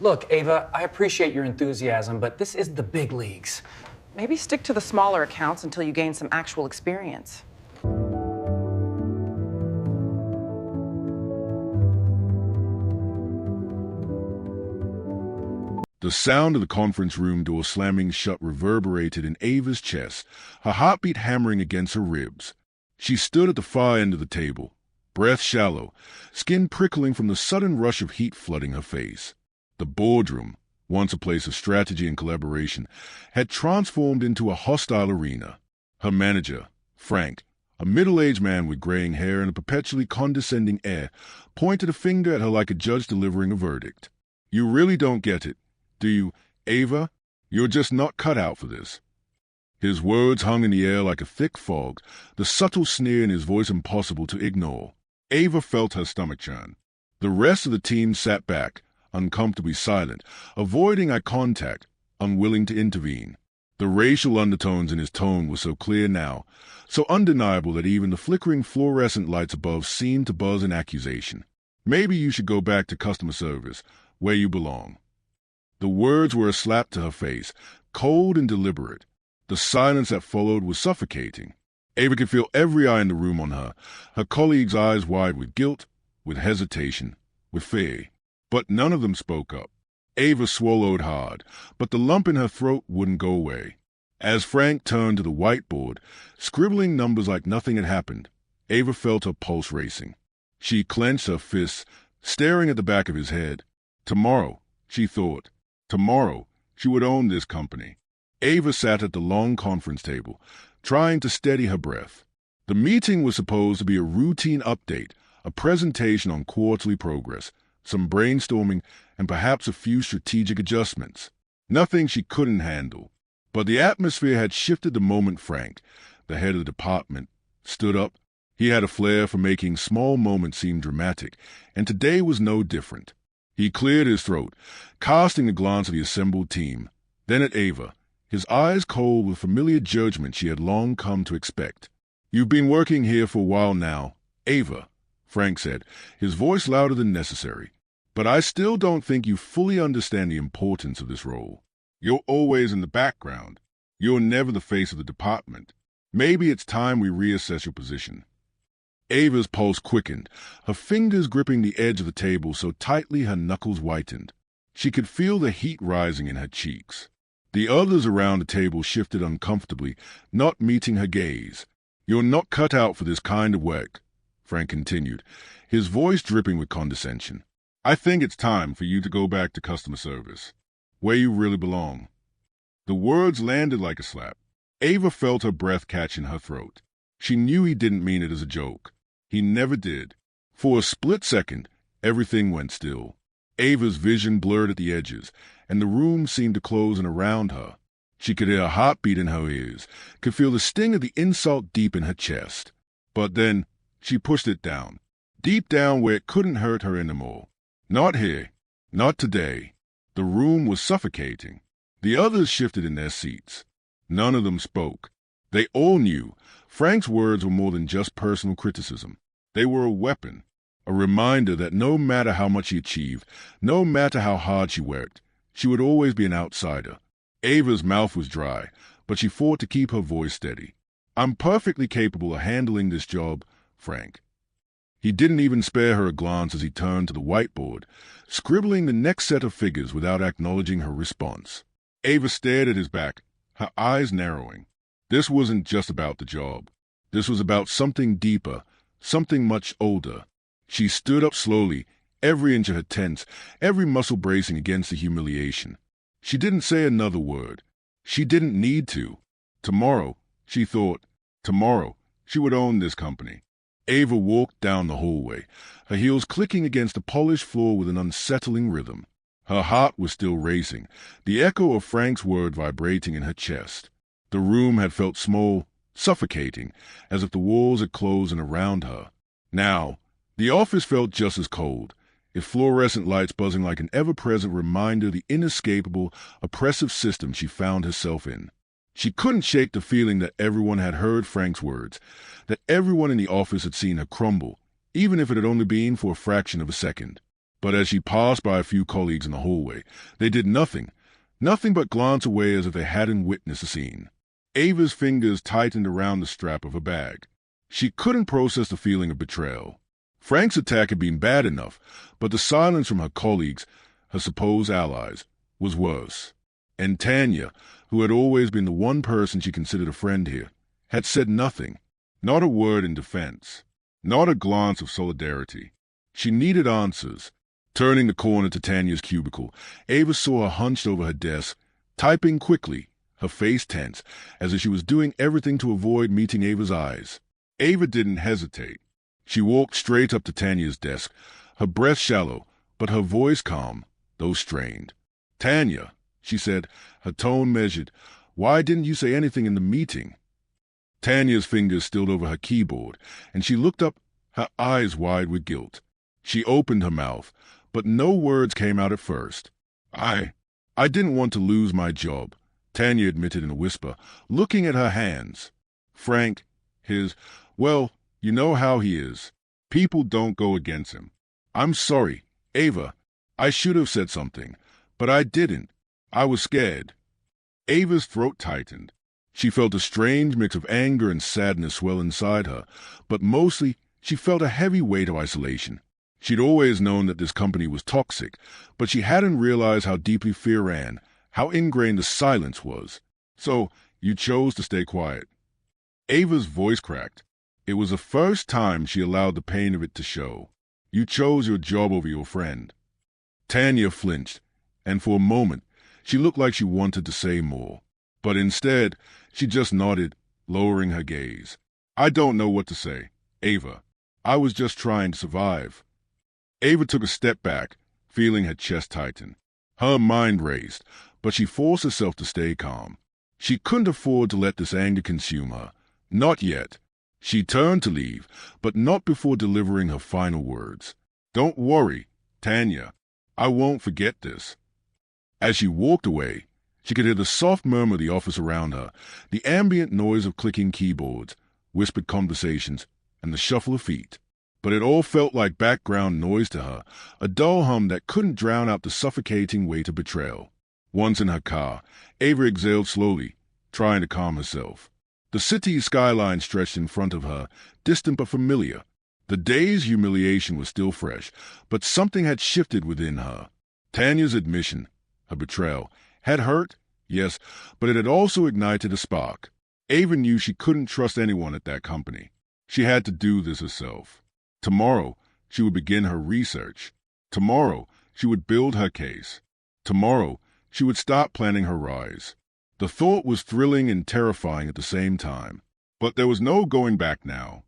Look, Ava, I appreciate your enthusiasm, but this is the big leagues. Maybe stick to the smaller accounts until you gain some actual experience. The sound of the conference room door slamming shut reverberated in Ava's chest, her heartbeat hammering against her ribs. She stood at the far end of the table, breath shallow, skin prickling from the sudden rush of heat flooding her face. The boardroom, once a place of strategy and collaboration, had transformed into a hostile arena. Her manager, Frank, a middle-aged man with graying hair and a perpetually condescending air, pointed a finger at her like a judge delivering a verdict. "You really don't get it, do you, Ava? You're just not cut out for this." His words hung in the air like a thick fog, the subtle sneer in his voice impossible to ignore. Ava felt her stomach churn. The rest of the team sat back, uncomfortably silent, avoiding eye contact, unwilling to intervene. The racial undertones in his tone were so clear now, so undeniable that even the flickering fluorescent lights above seemed to buzz in accusation. "Maybe you should go back to customer service, where you belong." The words were a slap to her face, cold and deliberate. The silence that followed was suffocating. Ava could feel every eye in the room on her, her colleagues' eyes wide with guilt, with hesitation, with fear. But none of them spoke up. Ava swallowed hard, but the lump in her throat wouldn't go away. As Frank turned to the whiteboard, scribbling numbers like nothing had happened, Ava felt her pulse racing. She clenched her fists, staring at the back of his head. Tomorrow, she thought. Tomorrow, she would own this company. Ava sat at the long conference table, trying to steady her breath. The meeting was supposed to be a routine update, a presentation on quarterly progress, some brainstorming, and perhaps a few strategic adjustments. Nothing she couldn't handle. But the atmosphere had shifted the moment Frank, the head of the department, stood up. He had a flair for making small moments seem dramatic, and today was no different. He cleared his throat, casting a glance at the assembled team, then at Ava, his eyes cold with familiar judgment she had long come to expect. "You've been working here for a while now, Ava," Frank said, his voice louder than necessary. "But I still don't think you fully understand the importance of this role. You're always in the background. You're never the face of the department. Maybe it's time we reassess your position." Ava's pulse quickened, her fingers gripping the edge of the table so tightly her knuckles whitened. She could feel the heat rising in her cheeks. The others around the table shifted uncomfortably, not meeting her gaze. "You're not cut out for this kind of work," Frank continued, his voice dripping with condescension. "I think it's time for you to go back to customer service, where you really belong." The words landed like a slap. Ava felt her breath catch in her throat. She knew he didn't mean it as a joke. He never did. For a split second, everything went still. Ava's vision blurred at the edges, and the room seemed to close in around her. She could hear a heartbeat in her ears, could feel the sting of the insult deep in her chest. But then, she pushed it down, deep down where it couldn't hurt her anymore. Not here. Not today. The room was suffocating. The others shifted in their seats. None of them spoke. They all knew Frank's words were more than just personal criticism. They were a weapon, a reminder that no matter how much she achieved, no matter how hard she worked, she would always be an outsider. Ava's mouth was dry, but she fought to keep her voice steady. "I'm perfectly capable of handling this job, Frank." He didn't even spare her a glance as he turned to the whiteboard, scribbling the next set of figures without acknowledging her response. Ava stared at his back, her eyes narrowing. This wasn't just about the job. This was about something deeper, something much older. She stood up slowly, every inch of her tense, every muscle bracing against the humiliation. She didn't say another word. She didn't need to. Tomorrow, she thought, tomorrow, she would own this company. Ava walked down the hallway, her heels clicking against the polished floor with an unsettling rhythm. Her heart was still racing, the echo of Frank's word vibrating in her chest. The room had felt small, suffocating, as if the walls had closed in around her. Now, the office felt just as cold, its fluorescent lights buzzing like an ever-present reminder of the inescapable, oppressive system she found herself in. She couldn't shake the feeling that everyone had heard Frank's words, that everyone in the office had seen her crumble, even if it had only been for a fraction of a second. But as she passed by a few colleagues in the hallway, they did nothing but glance away as if they hadn't witnessed the scene. Ava's fingers tightened around the strap of her bag. She couldn't process the feeling of betrayal. Frank's attack had been bad enough, but the silence from her colleagues, her supposed allies, was worse. And Tanya, who had always been the one person she considered a friend here, had said nothing, not a word in defense, not a glance of solidarity. She needed answers. Turning the corner to Tanya's cubicle, Ava saw her hunched over her desk, typing quickly, her face tense, as if she was doing everything to avoid meeting Ava's eyes. Ava didn't hesitate. She walked straight up to Tanya's desk, her breath shallow, but her voice calm, though strained. "Tanya," she said, her tone measured, "why didn't you say anything in the meeting?" Tanya's fingers stilled over her keyboard, and she looked up, her eyes wide with guilt. She opened her mouth, but no words came out at first. I didn't want to lose my job," Tanya admitted in a whisper, looking at her hands. "Frank, well, you know how he is. People don't go against him. I'm sorry, Ava. I should have said something, but I didn't. I was scared." Ava's throat tightened. She felt a strange mix of anger and sadness swell inside her, but mostly she felt a heavy weight of isolation. She'd always known that this company was toxic, but she hadn't realized how deeply fear ran, how ingrained the silence was. "So, you chose to stay quiet." Ava's voice cracked. It was the first time she allowed the pain of it to show. "You chose your job over your friend." Tanya flinched, and for a moment she looked like she wanted to say more. But instead, she just nodded, lowering her gaze. "I don't know what to say, Ava. I was just trying to survive." Ava took a step back, feeling her chest tighten. Her mind raced, but she forced herself to stay calm. She couldn't afford to let this anger consume her. Not yet. She turned to leave, but not before delivering her final words. "Don't worry, Tanya. I won't forget this." As she walked away, she could hear the soft murmur of the office around her, the ambient noise of clicking keyboards, whispered conversations, and the shuffle of feet. But it all felt like background noise to her, a dull hum that couldn't drown out the suffocating weight of betrayal. Once in her car, Ava exhaled slowly, trying to calm herself. The city's skyline stretched in front of her, distant but familiar. The day's humiliation was still fresh, but something had shifted within her. Tanya's admission, her betrayal, had hurt, yes, but it had also ignited a spark. Ava knew she couldn't trust anyone at that company. She had to do this herself. Tomorrow, she would begin her research. Tomorrow, she would build her case. Tomorrow, she would start planning her rise. The thought was thrilling and terrifying at the same time. But there was no going back now.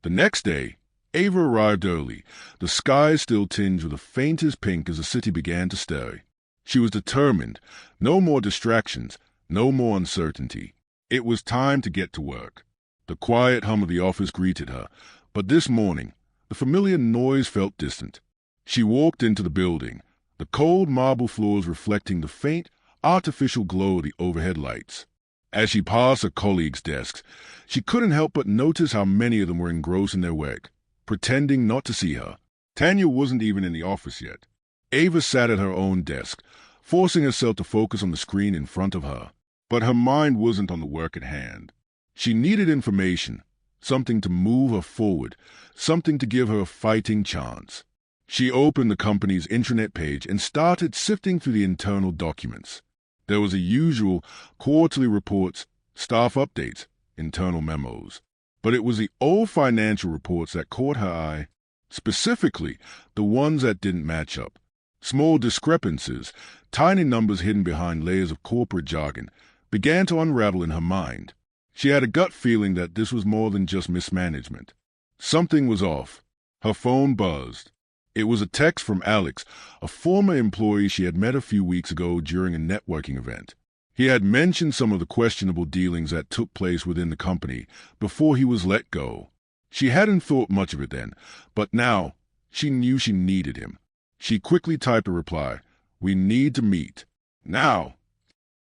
The next day, Ava arrived early, the sky still tinged with the faintest pink as the city began to stir. She was determined. No more distractions, no more uncertainty. It was time to get to work. The quiet hum of the office greeted her, but this morning, the familiar noise felt distant. She walked into the building, the cold marble floors reflecting the faint, artificial glow of the overhead lights. As she passed her colleagues' desks, she couldn't help but notice how many of them were engrossed in their work, pretending not to see her. Tanya wasn't even in the office yet. Ava sat at her own desk, forcing herself to focus on the screen in front of her. But her mind wasn't on the work at hand. She needed information, something to move her forward, something to give her a fighting chance. She opened the company's intranet page and started sifting through the internal documents. There was the usual quarterly reports, staff updates, internal memos. But it was the old financial reports that caught her eye, specifically the ones that didn't match up. Small discrepancies, tiny numbers hidden behind layers of corporate jargon, began to unravel in her mind. She had a gut feeling that this was more than just mismanagement. Something was off. Her phone buzzed. It was a text from Alex, a former employee she had met a few weeks ago during a networking event. He had mentioned some of the questionable dealings that took place within the company before he was let go. She hadn't thought much of it then, but now she knew she needed him. She quickly typed a reply, "We need to meet. Now."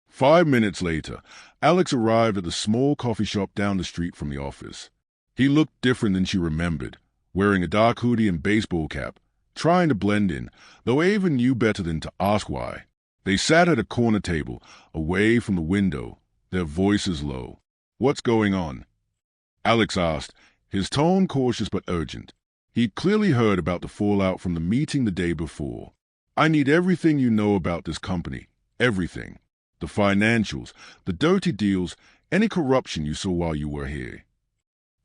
5 minutes later, Alex arrived at the small coffee shop down the street from the office. He looked different than she remembered, wearing a dark hoodie and baseball cap, trying to blend in, though Ava knew better than to ask why. They sat at a corner table, away from the window, their voices low. "What's going on?" Alex asked, his tone cautious but urgent. He'd clearly heard about the fallout from the meeting the day before. "I need everything you know about this company. Everything. The financials, the dirty deals, any corruption you saw while you were here."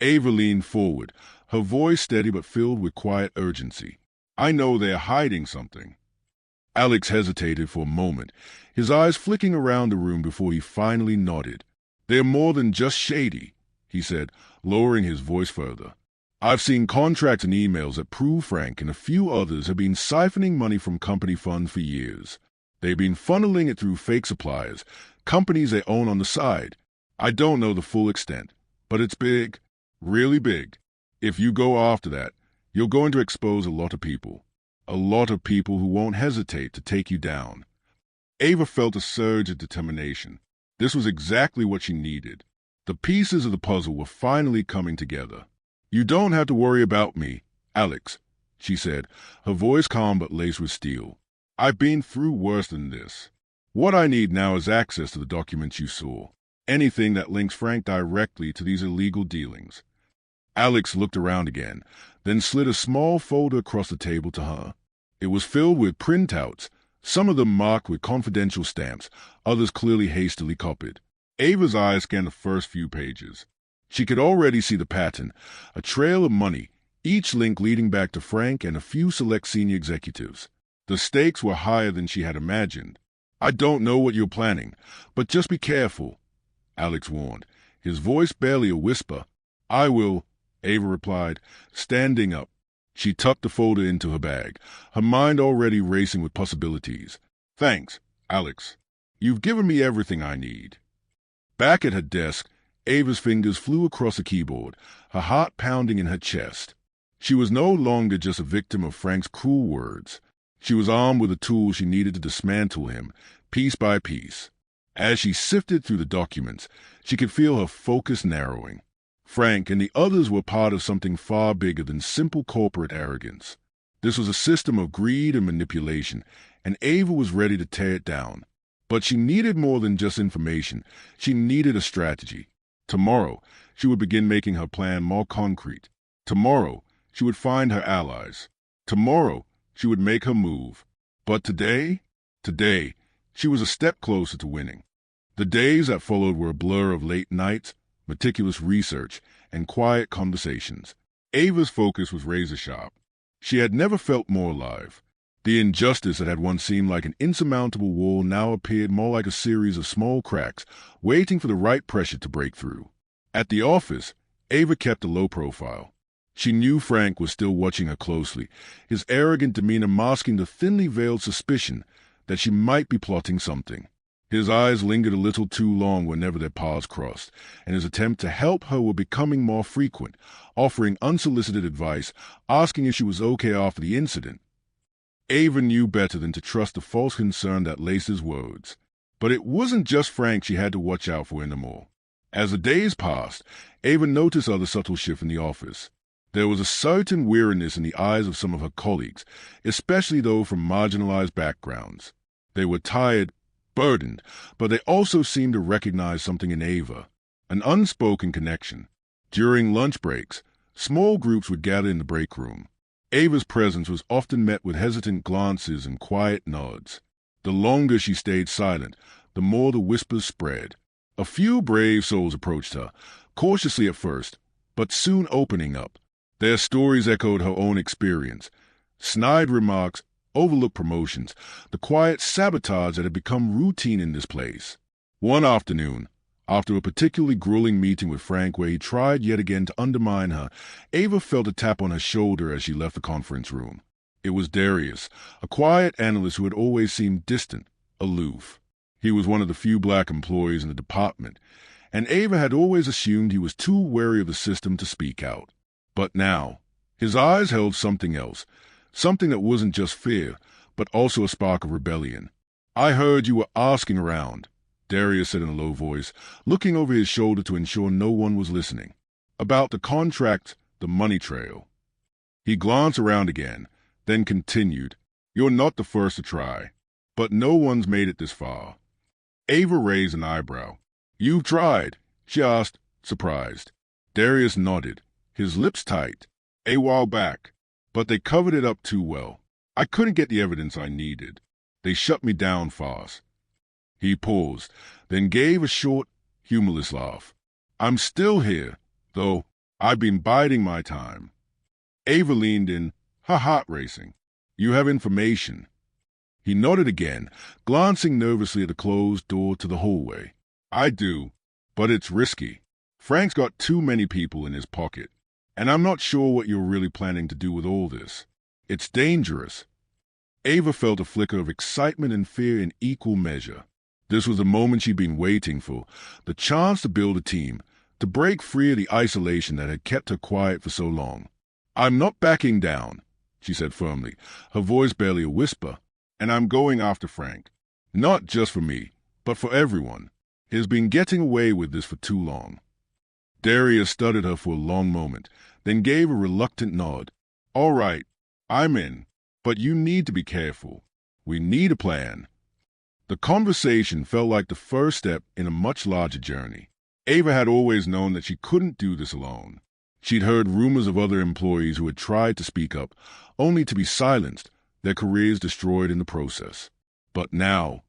Ava leaned forward, her voice steady but filled with quiet urgency. "I know they're hiding something." Alex hesitated for a moment, his eyes flicking around the room before he finally nodded. "They're more than just shady," he said, lowering his voice further. "I've seen contracts and emails that prove Frank and a few others have been siphoning money from company funds for years. They've been funneling it through fake suppliers, companies they own on the side. I don't know the full extent, but it's big, really big. If you go after that, you're going to expose a lot of people. A lot of people who won't hesitate to take you down." Ava felt a surge of determination. This was exactly what she needed. The pieces of the puzzle were finally coming together. "You don't have to worry about me, Alex," she said, her voice calm but laced with steel. "I've been through worse than this. What I need now is access to the documents you saw. Anything that links Frank directly to these illegal dealings." Alex looked around again, then slid a small folder across the table to her. It was filled with printouts, some of them marked with confidential stamps, others clearly hastily copied. Ava's eyes scanned the first few pages. She could already see the pattern, a trail of money, each link leading back to Frank and a few select senior executives. The stakes were higher than she had imagined. "I don't know what you're planning, but just be careful," Alex warned, his voice barely a whisper. "I will," Ava replied, standing up. She tucked the folder into her bag, her mind already racing with possibilities. "Thanks, Alex. You've given me everything I need." Back at her desk, Ava's fingers flew across the keyboard, her heart pounding in her chest. She was no longer just a victim of Frank's cruel words. She was armed with the tools she needed to dismantle him, piece by piece. As she sifted through the documents, she could feel her focus narrowing. Frank and the others were part of something far bigger than simple corporate arrogance. This was a system of greed and manipulation, and Ava was ready to tear it down. But she needed more than just information. She needed a strategy. Tomorrow, she would begin making her plan more concrete. Tomorrow, she would find her allies. Tomorrow, she would make her move. But today, she was a step closer to winning. The days that followed were a blur of late nights, meticulous research, and quiet conversations. Ava's focus was razor-sharp. She had never felt more alive. The injustice that had once seemed like an insurmountable wall now appeared more like a series of small cracks, waiting for the right pressure to break through. At the office, Ava kept a low profile. She knew Frank was still watching her closely, his arrogant demeanor masking the thinly veiled suspicion that she might be plotting something. His eyes lingered a little too long whenever their paths crossed, and his attempt to help her were becoming more frequent, offering unsolicited advice, asking if she was okay after the incident. Ava knew better than to trust the false concern that laced his words. But it wasn't just Frank she had to watch out for anymore. As the days passed, Ava noticed other subtle shifts in the office. There was a certain weariness in the eyes of some of her colleagues, especially those from marginalized backgrounds. They were tired, burdened, but they also seemed to recognize something in Ava, an unspoken connection. During lunch breaks, small groups would gather in the break room. Ava's presence was often met with hesitant glances and quiet nods. The longer she stayed silent, the more the whispers spread. A few brave souls approached her, cautiously at first, but soon opening up. Their stories echoed her own experience. Snide remarks, overlooked promotions, the quiet sabotage that had become routine in this place. One afternoon, after a particularly grueling meeting with Frank where he tried yet again to undermine her, Ava felt a tap on her shoulder as she left the conference room. It was Darius, a quiet analyst who had always seemed distant, aloof. He was one of the few black employees in the department, and Ava had always assumed he was too wary of the system to speak out. But now, his eyes held something else, something that wasn't just fear, but also a spark of rebellion. "I heard you were asking around," Darius said in a low voice, looking over his shoulder to ensure no one was listening. "About the contract, the money trail." He glanced around again, then continued, "You're not the first to try, but no one's made it this far." Ava raised an eyebrow. "You've tried?" she asked, surprised. Darius nodded, his lips tight. "A while back, but they covered it up too well. I couldn't get the evidence I needed. They shut me down fast." He paused, then gave a short, humorless laugh. "I'm still here, though. I've been biding my time." Ava leaned in, her heart racing. "You have information." He nodded again, glancing nervously at the closed door to the hallway. "I do, but it's risky. Frank's got too many people in his pocket, and I'm not sure what you're really planning to do with all this. It's dangerous." Ava felt a flicker of excitement and fear in equal measure. This was the moment she'd been waiting for, the chance to build a team, to break free of the isolation that had kept her quiet for so long. "I'm not backing down," she said firmly, her voice barely a whisper, "and I'm going after Frank. Not just for me, but for everyone. He's been getting away with this for too long." Darius studied her for a long moment, then gave a reluctant nod. "All right, I'm in, but you need to be careful. We need a plan." The conversation felt like the first step in a much larger journey. Ava had always known that she couldn't do this alone. She'd heard rumors of other employees who had tried to speak up, only to be silenced, their careers destroyed in the process. But now,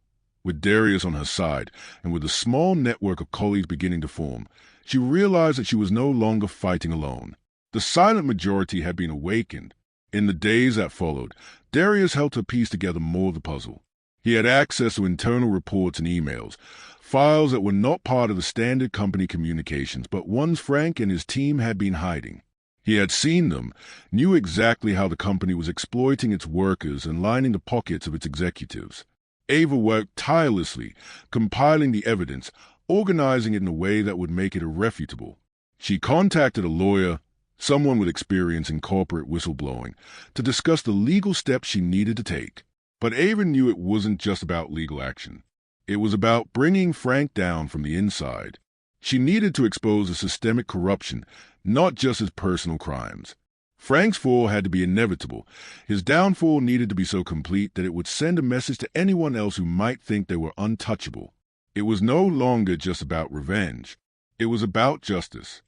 with Darius on her side, and with a small network of colleagues beginning to form, she realized that she was no longer fighting alone. The silent majority had been awakened. In the days that followed, Darius helped her piece together more of the puzzle. He had access to internal reports and emails, files that were not part of the standard company communications, but ones Frank and his team had been hiding. He had seen them, knew exactly how the company was exploiting its workers and lining the pockets of its executives. Ava worked tirelessly, compiling the evidence, organizing it in a way that would make it irrefutable. She contacted a lawyer, someone with experience in corporate whistleblowing, to discuss the legal steps she needed to take. But Ava knew it wasn't just about legal action. It was about bringing Frank down from the inside. She needed to expose the systemic corruption, not just his personal crimes. Frank's fall had to be inevitable. His downfall needed to be so complete that it would send a message to anyone else who might think they were untouchable. It was no longer just about revenge. It was about justice.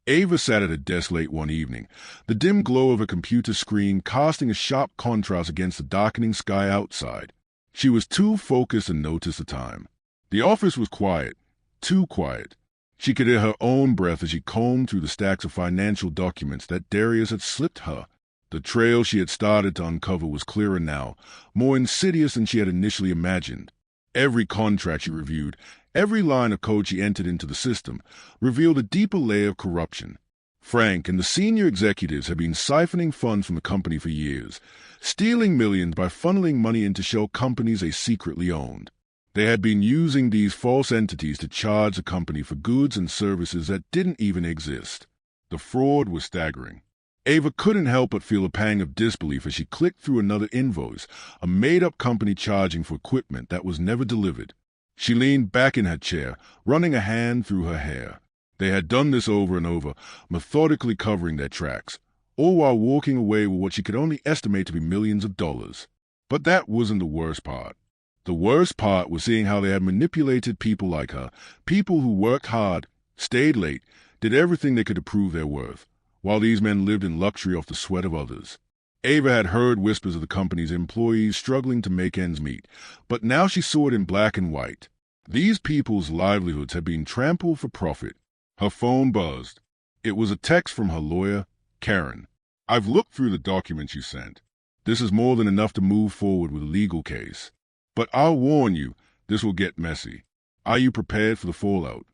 Ava sat at her desk late one evening, the dim glow of a computer screen casting a sharp contrast against the darkening sky outside. She was too focused to notice the time. The office was quiet, too quiet. She could hear her own breath as she combed through the stacks of financial documents that Darius had slipped her. The trail she had started to uncover was clearer now, more insidious than she had initially imagined. Every contract she reviewed, every line of code she entered into the system, revealed a deeper layer of corruption. Frank and the senior executives had been siphoning funds from the company for years, stealing millions by funneling money into shell companies they secretly owned. They had been using these false entities to charge the company for goods and services that didn't even exist. The fraud was staggering. Ava couldn't help but feel a pang of disbelief as she clicked through another invoice, a made-up company charging for equipment that was never delivered. She leaned back in her chair, running a hand through her hair. They had done this over and over, methodically covering their tracks, all while walking away with what she could only estimate to be millions of dollars. But that wasn't the worst part. The worst part was seeing how they had manipulated people like her, people who worked hard, stayed late, did everything they could to prove their worth, while these men lived in luxury off the sweat of others. Ava had heard whispers of the company's employees struggling to make ends meet, but now she saw it in black and white. These people's livelihoods had been trampled for profit. Her phone buzzed. It was a text from her lawyer, Karen. "I've looked through the documents you sent. This is more than enough to move forward with a legal case. But I'll warn you, this will get messy. Are you prepared for the fallout?"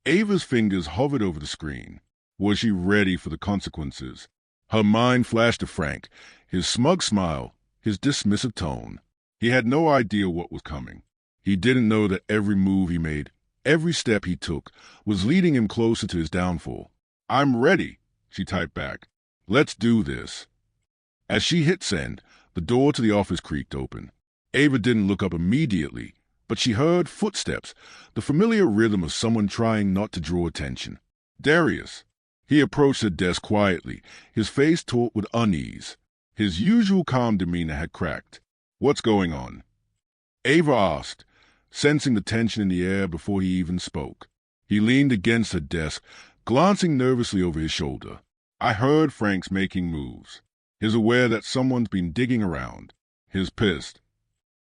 Ava's fingers hovered over the screen. Was she ready for the consequences? Her mind flashed to Frank, his smug smile, his dismissive tone. He had no idea what was coming. He didn't know that every move he made, every step he took, was leading him closer to his downfall. "I'm ready," she typed back. "Let's do this." As she hit send, the door to the office creaked open. Ava didn't look up immediately, but she heard footsteps, the familiar rhythm of someone trying not to draw attention. Darius. He approached her desk quietly, his face taut with unease. His usual calm demeanor had cracked. "What's going on?" Ava asked, sensing the tension in the air before he even spoke. He leaned against her desk, glancing nervously over his shoulder. "I heard Frank's making moves. He's aware that someone's been digging around. He's pissed."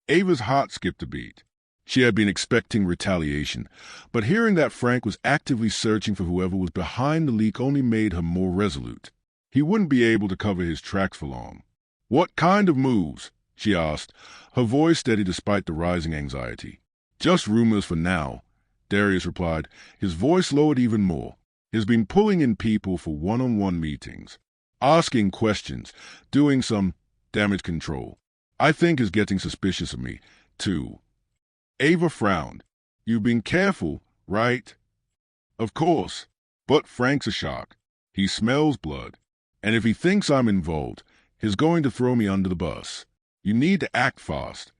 Ava's heart skipped a beat. She had been expecting retaliation, but hearing that Frank was actively searching for whoever was behind the leak only made her more resolute. He wouldn't be able to cover his tracks for long. "What kind of moves?" she asked, her voice steady despite the rising anxiety. "Just rumors for now," Darius replied, his voice lowered even more. "He's been pulling in people for one-on-one meetings, asking questions, doing some damage control. I think he's getting suspicious of me, too." Ava frowned. "You've been careful, right?" "Of course. But Frank's a shark. He smells blood. And if he thinks I'm involved, he's going to throw me under the bus. You need to act fast."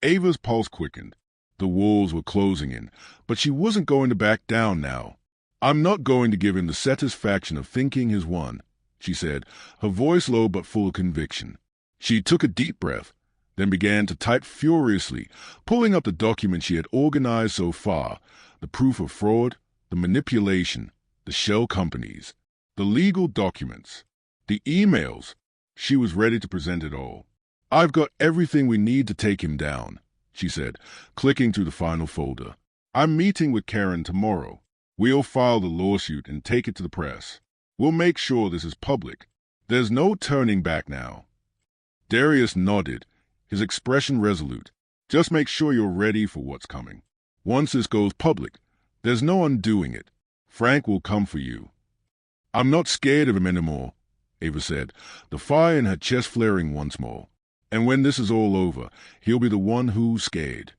Ava's pulse quickened. The walls were closing in, but she wasn't going to back down now. "I'm not going to give him the satisfaction of thinking he's won," she said, her voice low but full of conviction. She took a deep breath, then began to type furiously, pulling up the documents she had organized so far, the proof of fraud, the manipulation, the shell companies, the legal documents, the emails. She was ready to present it all. "I've got everything we need to take him down," she said, clicking through the final folder. "I'm meeting with Karen tomorrow. We'll file the lawsuit and take it to the press. We'll make sure this is public. There's no turning back now." Darius nodded, his expression resolute. "Just make sure you're ready for what's coming. Once this goes public, there's no undoing it. Frank will come for you." "I'm not scared of him anymore," Ava said, the fire in her chest flaring once more. "And when this is all over, he'll be the one who's scared."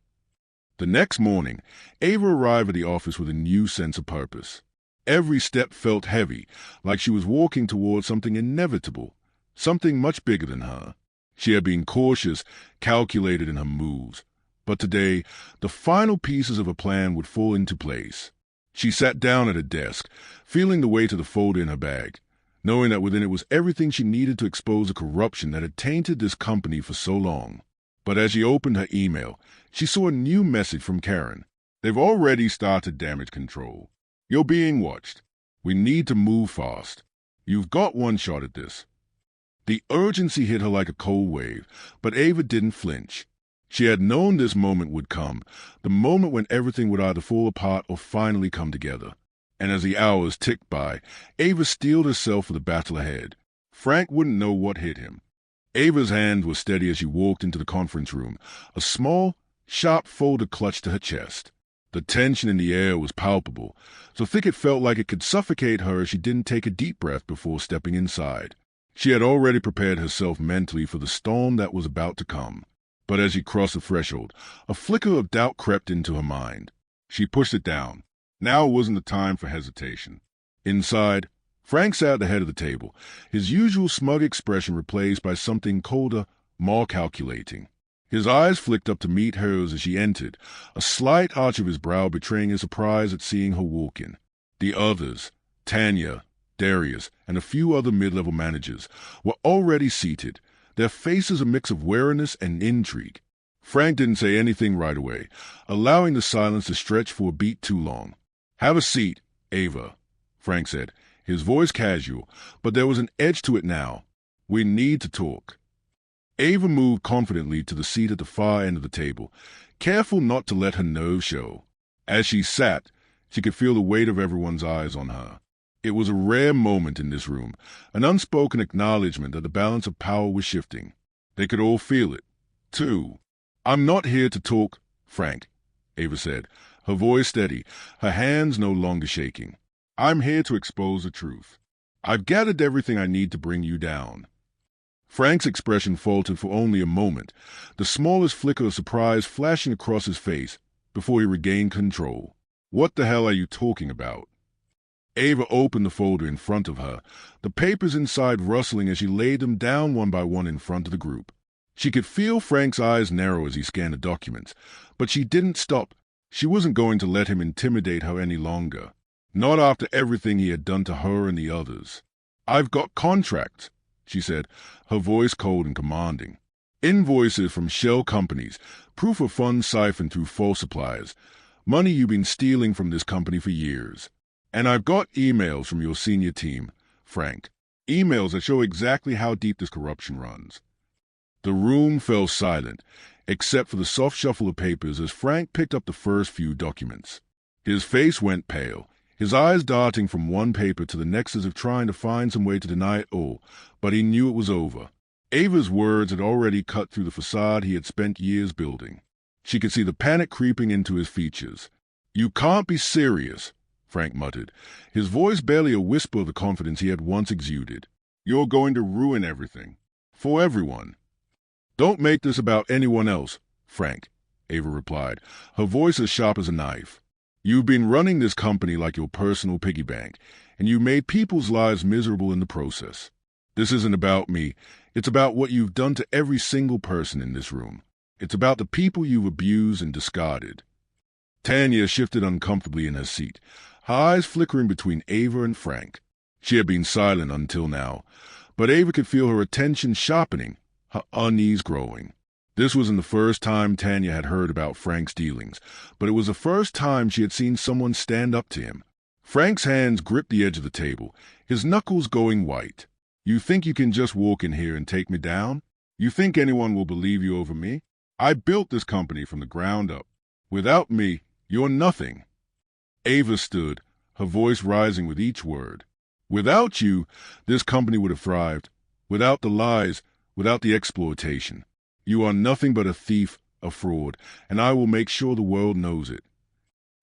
The next morning, Ava arrived at the office with a new sense of purpose. Every step felt heavy, like she was walking towards something inevitable, something much bigger than her. She had been cautious, calculated in her moves, but today the final pieces of a plan would fall into place. She sat down at her desk, feeling the weight of the folder in her bag, knowing that within it was everything she needed to expose the corruption that had tainted this company for so long. But as she opened her email, she saw a new message from Karen. "They've already started damage control. You're being watched. We need to move fast. You've got one shot at this." The urgency hit her like a cold wave, but Ava didn't flinch. She had known this moment would come, the moment when everything would either fall apart or finally come together. And as the hours ticked by, Ava steeled herself for the battle ahead. Frank wouldn't know what hit him. Ava's hand was steady as she walked into the conference room, a small, sharp folder clutched to her chest. The tension in the air was palpable, so thick it felt like it could suffocate her if she didn't take a deep breath before stepping inside. She had already prepared herself mentally for the storm that was about to come. But as she crossed the threshold, a flicker of doubt crept into her mind. She pushed it down. Now wasn't the time for hesitation. Inside, Frank sat at the head of the table, his usual smug expression replaced by something colder, more calculating. His eyes flicked up to meet hers as she entered, a slight arch of his brow betraying his surprise at seeing her walk in. The others, Tanya, Darius, and a few other mid-level managers, were already seated, their faces a mix of wariness and intrigue. Frank didn't say anything right away, allowing the silence to stretch for a beat too long. "Have a seat, Ava," Frank said, his voice casual, but there was an edge to it now. "We need to talk." Ava moved confidently to the seat at the far end of the table, careful not to let her nerves show. As she sat, she could feel the weight of everyone's eyes on her. It was a rare moment in this room, an unspoken acknowledgement that the balance of power was shifting. They could all feel it, too. "I'm not here to talk, Frank," Ava said, her voice steady, her hands no longer shaking. "I'm here to expose the truth. I've gathered everything I need to bring you down." Frank's expression faltered for only a moment, the smallest flicker of surprise flashing across his face before he regained control. "What the hell are you talking about?" Ava opened the folder in front of her, the papers inside rustling as she laid them down one by one in front of the group. She could feel Frank's eyes narrow as he scanned the documents, but she didn't stop. She wasn't going to let him intimidate her any longer. Not after everything he had done to her and the others. "I've got contracts," she said, her voice cold and commanding. Invoices from shell companies, proof of funds siphoned through false suppliers, money you've been stealing from this company for years. And I've got emails from your senior team, Frank. Emails that show exactly how deep this corruption runs. The room fell silent, except for the soft shuffle of papers as Frank picked up the first few documents. His face went pale, his eyes darting from one paper to the next as if trying to find some way to deny it all, but he knew it was over. Ava's words had already cut through the facade he had spent years building. She could see the panic creeping into his features. "You can't be serious," Frank muttered, his voice barely a whisper of the confidence he had once exuded. "You're going to ruin everything. For everyone." "Don't make this about anyone else, Frank," Ava replied, her voice as sharp as a knife. "You've been running this company like your personal piggy bank, and you made people's lives miserable in the process. This isn't about me. It's about what you've done to every single person in this room. It's about the people you've abused and discarded." Tanya shifted uncomfortably in her seat, her eyes flickering between Ava and Frank. She had been silent until now, but Ava could feel her attention sharpening, her unease growing. This wasn't the first time Tanya had heard about Frank's dealings, but it was the first time she had seen someone stand up to him. Frank's hands gripped the edge of the table, his knuckles going white. "You think you can just walk in here and take me down? You think anyone will believe you over me? I built this company from the ground up. Without me, you're nothing." Ava stood, her voice rising with each word. "Without you, this company would have thrived. Without the lies, without the exploitation. You are nothing but a thief, a fraud, and I will make sure the world knows it."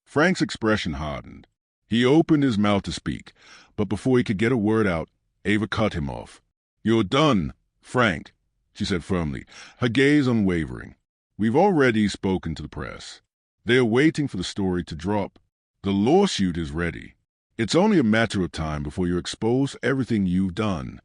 Frank's expression hardened. He opened his mouth to speak, but before he could get a word out, Ava cut him off. "You're done, Frank," she said firmly, her gaze unwavering. "We've already spoken to the press. They're waiting for the story to drop. The lawsuit is ready. It's only a matter of time before you expose everything you've done."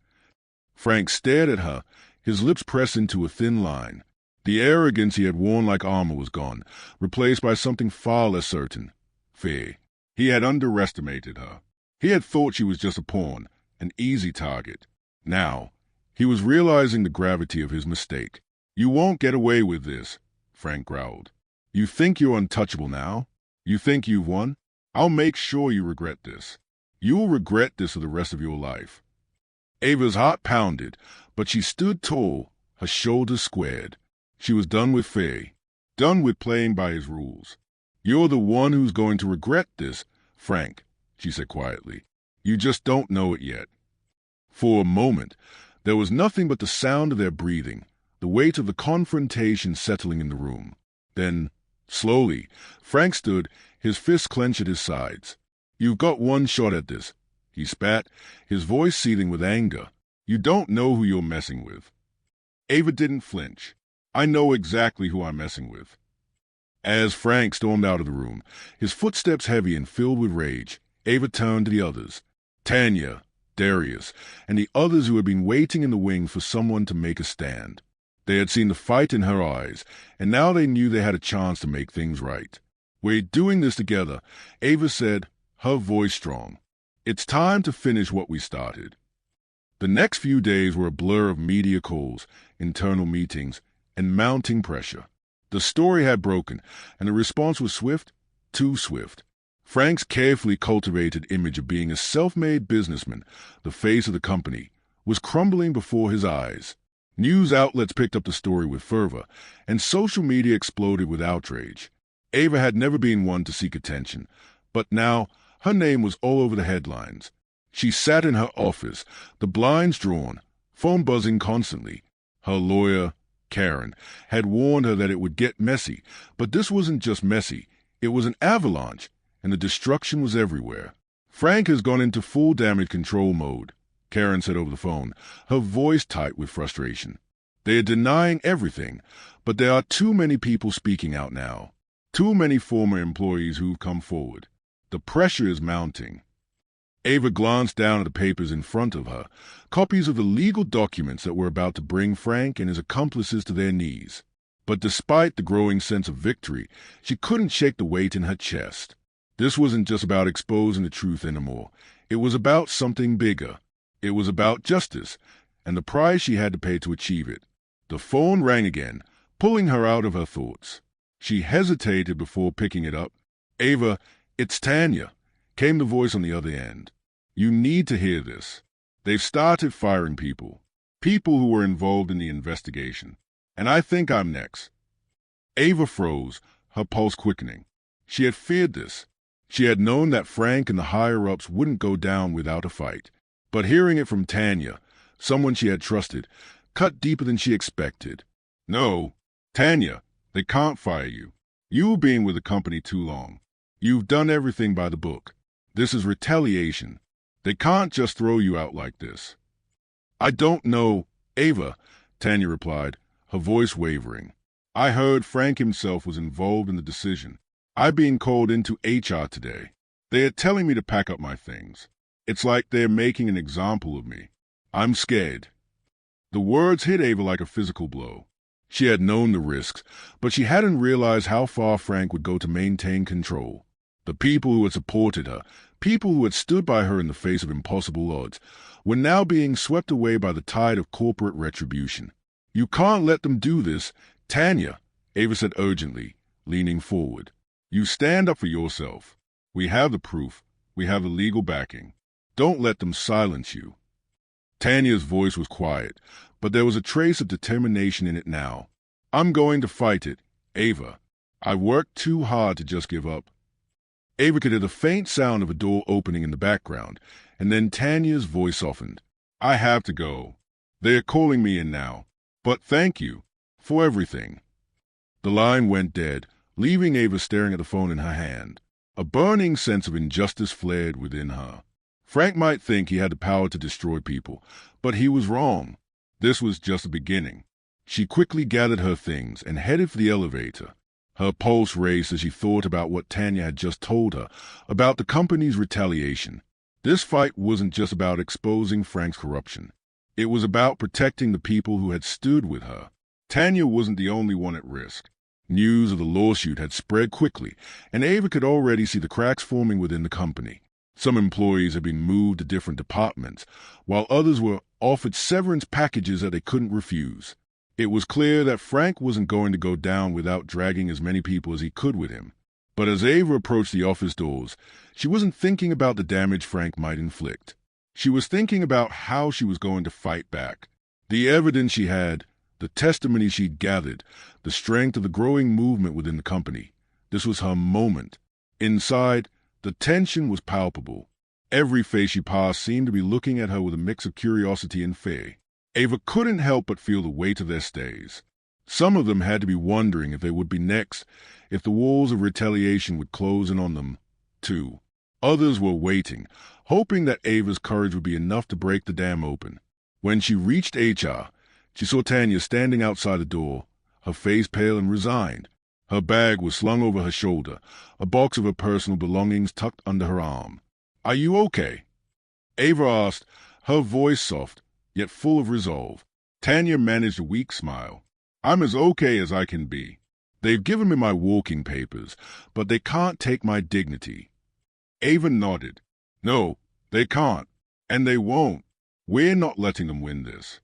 Frank stared at her, his lips pressed into a thin line. The arrogance he had worn like armor was gone, replaced by something far less certain: fear. He had underestimated her. He had thought she was just a pawn, an easy target. Now, he was realizing the gravity of his mistake. "You won't get away with this," Frank growled. "You think you're untouchable now? You think you've won? I'll make sure you regret this. You'll regret this for the rest of your life." Ava's heart pounded, but she stood tall, her shoulders squared. She was done with fear, done with playing by his rules. "You're the one who's going to regret this, Frank," she said quietly. "You just don't know it yet." For a moment, there was nothing but the sound of their breathing, the weight of the confrontation settling in the room. Then, slowly, Frank stood, his fists clenched at his sides. "You've got one shot at this," he spat, his voice seething with anger. "You don't know who you're messing with." Ava didn't flinch. "I know exactly who I'm messing with." As Frank stormed out of the room, his footsteps heavy and filled with rage, Ava turned to the others. Tanya, Darius, and the others who had been waiting in the wings for someone to make a stand. They had seen the fight in her eyes, and now they knew they had a chance to make things right. "We're doing this together," Ava said, her voice strong. "It's time to finish what we started." The next few days were a blur of media calls, internal meetings, and mounting pressure. The story had broken, and the response was swift, too swift. Frank's carefully cultivated image of being a self-made businessman, the face of the company, was crumbling before his eyes. News outlets picked up the story with fervor, and social media exploded with outrage. Ava had never been one to seek attention, but now her name was all over the headlines. She sat in her office, the blinds drawn, phone buzzing constantly. Her lawyer, Karen, had warned her that it would get messy, but this wasn't just messy, it was an avalanche, and the destruction was everywhere. "Frank has gone into full damage control mode," Karen said over the phone, her voice tight with frustration. "They are denying everything, but there are too many people speaking out now. Too many former employees who've come forward. The pressure is mounting." Ava glanced down at the papers in front of her, copies of the legal documents that were about to bring Frank and his accomplices to their knees. But despite the growing sense of victory, she couldn't shake the weight in her chest. This wasn't just about exposing the truth anymore. It was about something bigger. It was about justice, and the price she had to pay to achieve it. The phone rang again, pulling her out of her thoughts. She hesitated before picking it up. "Ava, it's Tanya," came the voice on the other end. "You need to hear this. They've started firing people who were involved in the investigation, and I think I'm next." Ava froze, her pulse quickening. She had feared this. She had known that Frank and the higher-ups wouldn't go down without a fight. But hearing it from Tanya, someone she had trusted, cut deeper than she expected. "No, Tanya, they can't fire you. You've been with the company too long. You've done everything by the book. This is retaliation. They can't just throw you out like this." "I don't know, Ava," Tanya replied, her voice wavering. "I heard Frank himself was involved in the decision. I've been called into HR today. They are telling me to pack up my things. It's like they're making an example of me. I'm scared." The words hit Ava like a physical blow. She had known the risks, but she hadn't realized how far Frank would go to maintain control. The people who had supported her, people who had stood by her in the face of impossible odds, were now being swept away by the tide of corporate retribution. "You can't let them do this, Tanya," Ava said urgently, leaning forward. "You stand up for yourself. We have the proof. We have the legal backing. Don't let them silence you." Tanya's voice was quiet, but there was a trace of determination in it now. "I'm going to fight it, Ava. I've worked too hard to just give up." Ava could hear the faint sound of a door opening in the background, and then Tanya's voice softened. "I have to go. They're calling me in now. But thank you for everything." The line went dead, leaving Ava staring at the phone in her hand. A burning sense of injustice flared within her. Frank might think he had the power to destroy people, but he was wrong. This was just the beginning. She quickly gathered her things and headed for the elevator. Her pulse raced as she thought about what Tanya had just told her about the company's retaliation. This fight wasn't just about exposing Frank's corruption. It was about protecting the people who had stood with her. Tanya wasn't the only one at risk. News of the lawsuit had spread quickly, and Ava could already see the cracks forming within the company. Some employees had been moved to different departments, while others were offered severance packages that they couldn't refuse. It was clear that Frank wasn't going to go down without dragging as many people as he could with him. But as Ava approached the office doors, she wasn't thinking about the damage Frank might inflict. She was thinking about how she was going to fight back. The evidence she had, the testimony she'd gathered, the strength of the growing movement within the company. This was her moment. Inside, the tension was palpable. Every face she passed seemed to be looking at her with a mix of curiosity and fear. Ava couldn't help but feel the weight of their stays. Some of them had to be wondering if they would be next, if the walls of retaliation would close in on them, too. Others were waiting, hoping that Ava's courage would be enough to break the dam open. When she reached HR, she saw Tanya standing outside the door, her face pale and resigned. Her bag was slung over her shoulder, a box of her personal belongings tucked under her arm. "Are you okay?" Ava asked, her voice soft, yet full of resolve. Tanya managed a weak smile. "I'm as okay as I can be. They've given me my walking papers, but they can't take my dignity." Ava nodded. "No, they can't, and they won't. We're not letting them win this."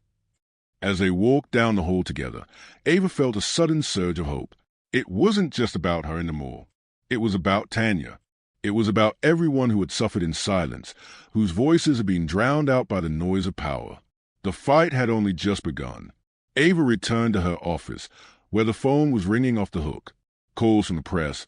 As they walked down the hall together, Ava felt a sudden surge of hope. It wasn't just about her anymore. It was about Tanya. It was about everyone who had suffered in silence, whose voices had been drowned out by the noise of power. The fight had only just begun. Ava returned to her office, where the phone was ringing off the hook. Calls from the press,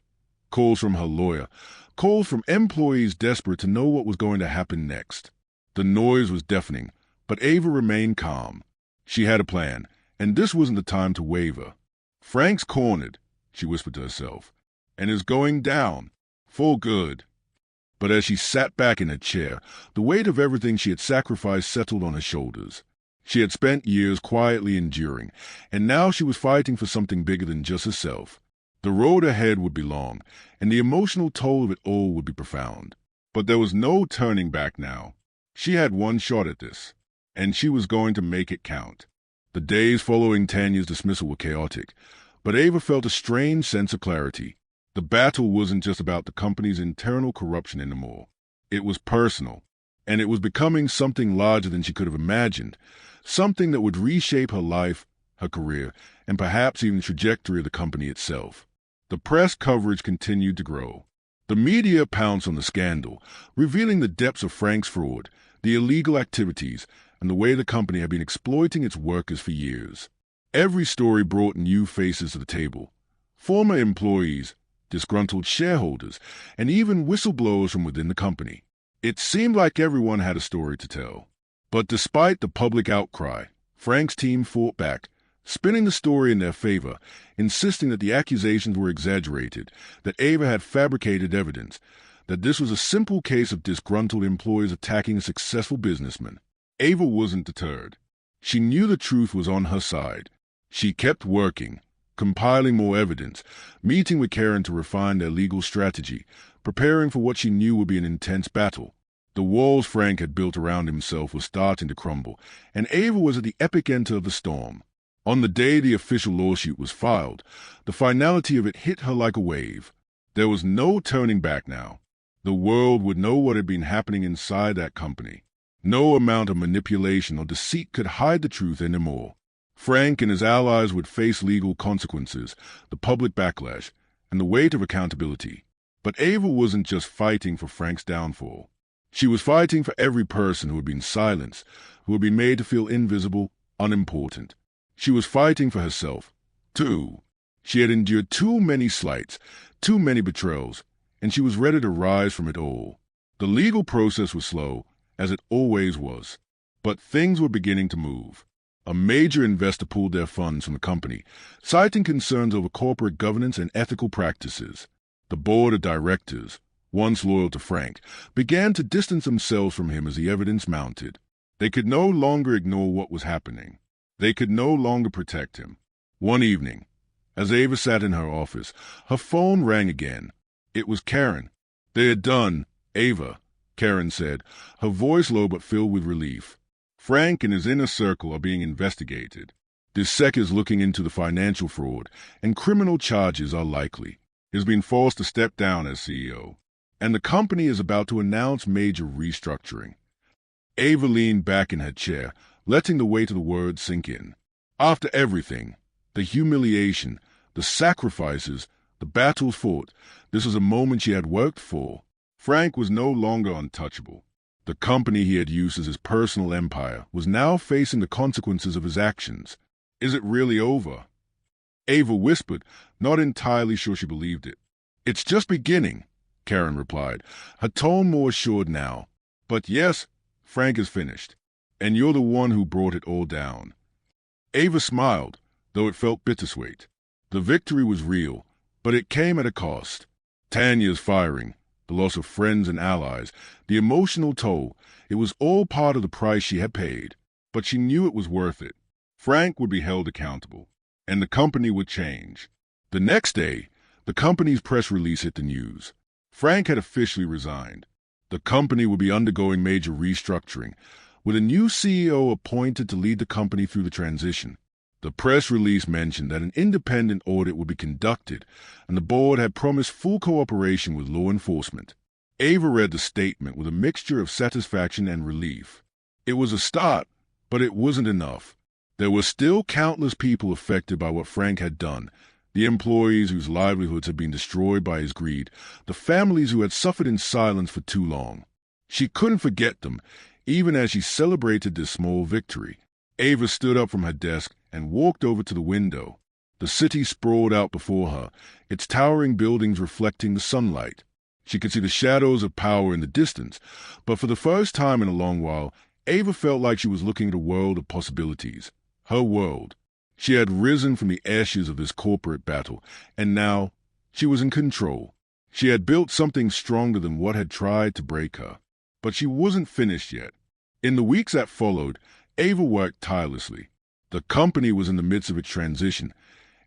calls from her lawyer, calls from employees desperate to know what was going to happen next. The noise was deafening, but Ava remained calm. She had a plan, and this wasn't the time to waver. "Frank's cornered," she whispered to herself, "and is going down, for good." But as she sat back in her chair, the weight of everything she had sacrificed settled on her shoulders. She had spent years quietly enduring, and now she was fighting for something bigger than just herself. The road ahead would be long, and the emotional toll of it all would be profound. But there was no turning back now. She had one shot at this, and she was going to make it count. The days following Tanya's dismissal were chaotic, but Ava felt a strange sense of clarity. The battle wasn't just about the company's internal corruption anymore. It was personal, and it was becoming something larger than she could have imagined, something that would reshape her life, her career, and perhaps even the trajectory of the company itself. The press coverage continued to grow. The media pounced on the scandal, revealing the depths of Frank's fraud, the illegal activities, and the way the company had been exploiting its workers for years. Every story brought new faces to the table. Former employees, disgruntled shareholders, and even whistleblowers from within the company. It seemed like everyone had a story to tell. But despite the public outcry, Frank's team fought back, spinning the story in their favor, insisting that the accusations were exaggerated, that Ava had fabricated evidence, that this was a simple case of disgruntled employees attacking a successful businessman. Ava wasn't deterred. She knew the truth was on her side. She kept working, compiling more evidence, meeting with Karen to refine their legal strategy, preparing for what she knew would be an intense battle. The walls Frank had built around himself were starting to crumble, and Ava was at the epicenter of the storm. On the day the official lawsuit was filed, the finality of it hit her like a wave. There was no turning back now. The world would know what had been happening inside that company. No amount of manipulation or deceit could hide the truth anymore. Frank and his allies would face legal consequences, the public backlash, and the weight of accountability. But Ava wasn't just fighting for Frank's downfall. She was fighting for every person who had been silenced, who had been made to feel invisible, unimportant. She was fighting for herself, too. She had endured too many slights, too many betrayals, and she was ready to rise from it all. The legal process was slow, as it always was. But things were beginning to move. A major investor pulled their funds from the company, citing concerns over corporate governance and ethical practices. The board of directors, once loyal to Frank, began to distance themselves from him as the evidence mounted. They could no longer ignore what was happening. They could no longer protect him. One evening, as Ava sat in her office, her phone rang again. It was Karen. "They are done, Ava," Karen said, her voice low but filled with relief. "Frank and his inner circle are being investigated. DISSEC is looking into the financial fraud, and criminal charges are likely. He has been forced to step down as CEO, and the company is about to announce major restructuring." Ava leaned back in her chair, letting the weight of the words sink in. After everything, the humiliation, the sacrifices, the battles fought, this was a moment she had worked for. Frank was no longer untouchable. The company he had used as his personal empire was now facing the consequences of his actions. "Is it really over?" Ava whispered, not entirely sure she believed it. "It's just beginning," Karen replied, her tone more assured now. "But yes, Frank is finished, and you're the one who brought it all down." Ava smiled, though it felt bittersweet. The victory was real, but it came at a cost. Tanya's firing, the loss of friends and allies, the emotional toll, it was all part of the price she had paid. But she knew it was worth it. Frank would be held accountable, and the company would change. The next day, the company's press release hit the news. Frank had officially resigned. The company would be undergoing major restructuring, with a new CEO appointed to lead the company through the transition. The press release mentioned that an independent audit would be conducted, and the board had promised full cooperation with law enforcement. Ava read the statement with a mixture of satisfaction and relief. It was a start, but it wasn't enough. There were still countless people affected by what Frank had done, the employees whose livelihoods had been destroyed by his greed, the families who had suffered in silence for too long. She couldn't forget them, even as she celebrated this small victory. Ava stood up from her desk and walked over to the window. The city sprawled out before her, its towering buildings reflecting the sunlight. She could see the shadows of power in the distance, but for the first time in a long while, Ava felt like she was looking at a world of possibilities. Her world. She had risen from the ashes of this corporate battle, and now she was in control. She had built something stronger than what had tried to break her. But she wasn't finished yet. In the weeks that followed, Ava worked tirelessly. The company was in the midst of its transition,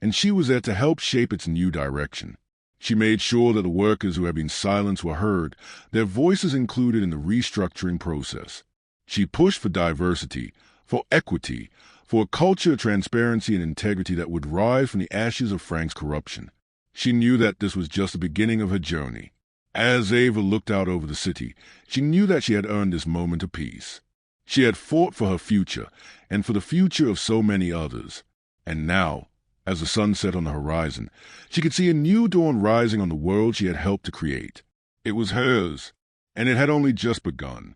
and she was there to help shape its new direction. She made sure that the workers who had been silenced were heard, their voices included in the restructuring process. She pushed for diversity, for equity, for a culture of transparency and integrity that would rise from the ashes of Frank's corruption. She knew that this was just the beginning of her journey. As Ava looked out over the city, she knew that she had earned this moment of peace. She had fought for her future, and for the future of so many others. And now, as the sun set on the horizon, she could see a new dawn rising on the world she had helped to create. It was hers, and it had only just begun.